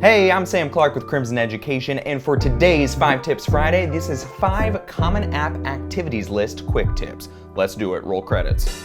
Hey, I'm Sam Clark with Crimson Education, and for today's 5 Tips Friday, this is 5 Common App Activities List quick tips. Let's do it. Roll credits.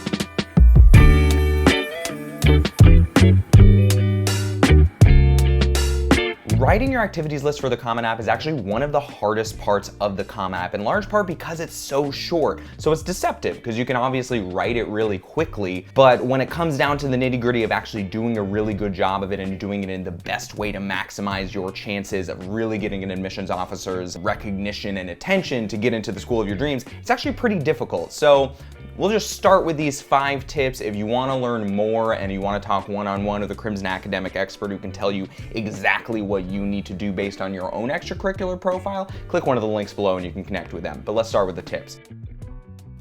Writing your activities list for the Common App is actually one of the hardest parts of the Common App, in large part because it's so short. So it's deceptive because you can obviously write it really quickly, but when it comes down to the nitty-gritty of actually doing a really good job of it and doing it in the best way to maximize your chances of really getting an admissions officer's recognition and attention to get into the school of your dreams, it's actually pretty difficult. So we'll just start with these 5 tips. If you want to learn more and you want to talk one-on-one with a Crimson academic expert who can tell you exactly what you need to do based on your own extracurricular profile, click one of the links below and you can connect with them. But let's start with the tips.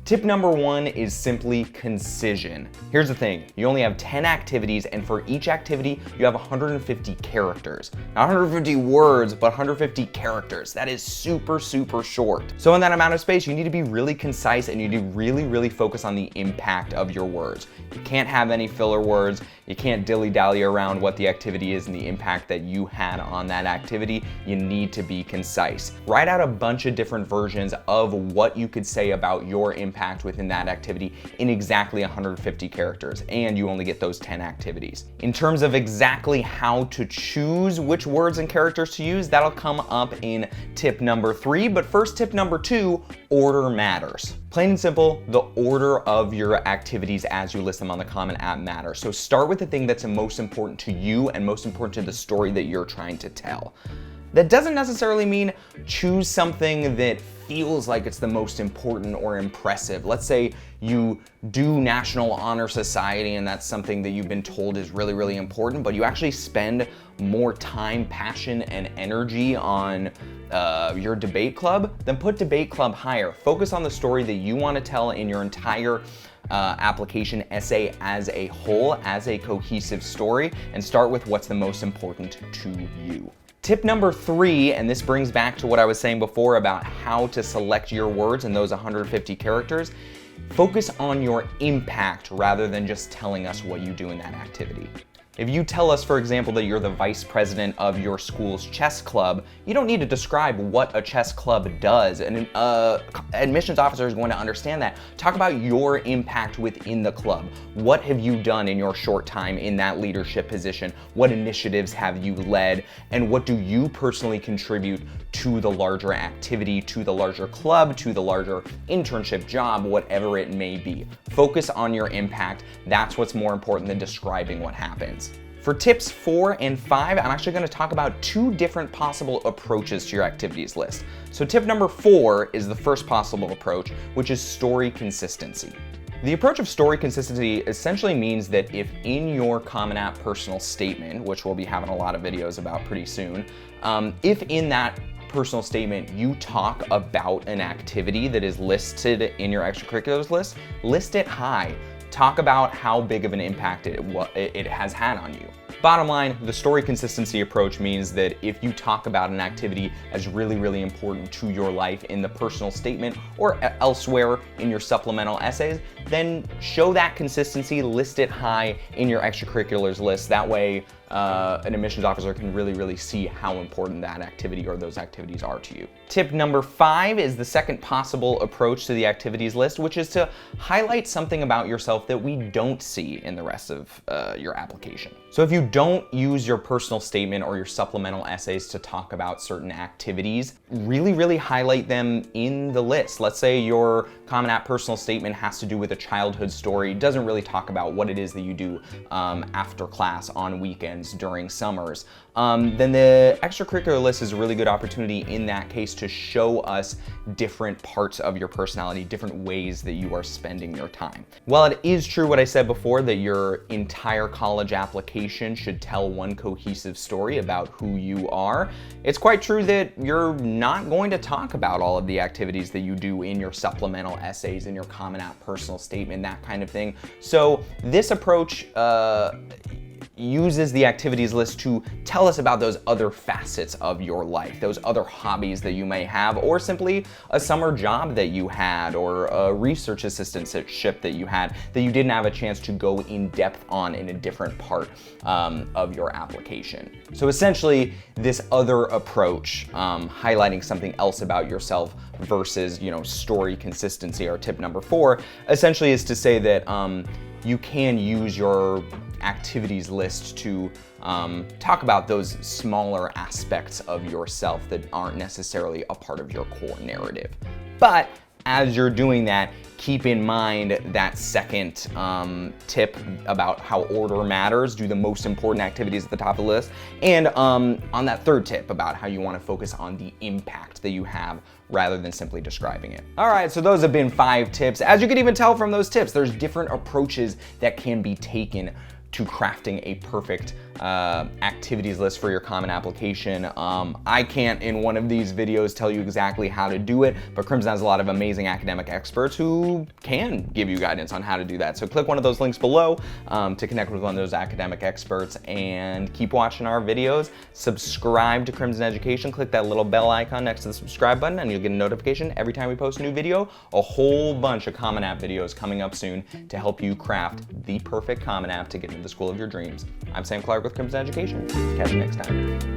Tip number 1 is simply concision. Here's the thing, you only have 10 activities, and for each activity, you have 150 characters. Not 150 words, but 150 characters. That is super, super short. So in that amount of space, you need to be really concise and you need to really focus on the impact of your words. You can't have any filler words. You can't dilly-dally around what the activity is and the impact that you had on that activity. You need to be concise. Write out a bunch of different versions of what you could say about your impact within that activity in exactly 150 characters, and you only get those 10 activities. In terms of exactly how to choose which words and characters to use, that'll come up in tip number 3, but first, tip number 2, order matters. Plain and simple, the order of your activities as you list them on the Common App matters. So start with the thing that's most important to you and most important to the story that you're trying to tell. That doesn't necessarily mean choose something that feels like it's the most important or impressive. Let's say you do National Honor Society and that's something that you've been told is really important, but you actually spend more time, passion, and energy on your debate club, then put debate club higher. Focus on the story that you want to tell in your entire application essay as a whole, as a cohesive story, and start with what's the most important to you. Tip number 3, and this brings back to what I was saying before about how to select your words in those 150 characters, focus on your impact rather than just telling us what you do in that activity. If you tell us, for example, that you're the vice president of your school's chess club, you don't need to describe what a chess club does. And an admissions officer is going to understand that. Talk about your impact within the club. What have you done in your short time in that leadership position? What initiatives have you led? And what do you personally contribute to the larger activity, to the larger club, to the larger internship job, whatever it may be? Focus on your impact. That's what's more important than describing what happens. For tips 4 and 5, I'm actually going to talk about 2 different possible approaches to your activities list. So tip number 4 is the first possible approach, which is story consistency. The approach of story consistency essentially means that if in your Common App personal statement, which we'll be having a lot of videos about pretty soon, if in that personal statement you talk about an activity that is listed in your extracurriculars list, list it high. Talk about how big of an impact it has had on you. Bottom line, the story consistency approach means that if you talk about an activity as really important to your life in the personal statement or elsewhere in your supplemental essays, then show that consistency, list it high in your extracurriculars list. That way, an admissions officer can really see how important that activity or those activities are to you. Tip number 5 is the second possible approach to the activities list, which is to highlight something about yourself that we don't see in the rest of your application. So if you don't use your personal statement or your supplemental essays to talk about certain activities, really highlight them in the list. Let's say your Common App personal statement has to do with a childhood story. It doesn't really talk about what it is that you do after class on weekends during summers. Then the extracurricular list is a really good opportunity in that case to show us different parts of your personality, different ways that you are spending your time. While it is true what I said before that your entire college application should tell one cohesive story about who you are, it's quite true that you're not going to talk about all of the activities that you do in your supplemental essays, in your Common App personal statement, that kind of thing. So this approach uses the activities list to tell us about those other facets of your life, those other hobbies that you may have, or simply a summer job that you had, or a research assistantship that you had that you didn't have a chance to go in depth on in a different part of your application. So essentially, this other approach, highlighting something else about yourself versus, story consistency, or tip number 4, essentially is to say that you can use your activities list to talk about those smaller aspects of yourself that aren't necessarily a part of your core narrative. But as you're doing that, keep in mind that second tip about how order matters. Do the most important activities at the top of the list. And on that third tip about how you want to focus on the impact that you have rather than simply describing it. All right, so those have been 5 tips. As you can even tell from those tips, there's different approaches that can be taken to crafting a perfect activities list for your Common application. I can't in one of these videos tell you exactly how to do it, but Crimson has a lot of amazing academic experts who can give you guidance on how to do that. So click one of those links below to connect with one of those academic experts, and keep watching our videos. Subscribe to Crimson Education. Click that little bell icon next to the subscribe button and you'll get a notification every time we post a new video. A whole bunch of Common App videos coming up soon to help you craft the perfect Common App to get into the school of your dreams. I'm Sam Clark with Crimson Education. Catch you next time.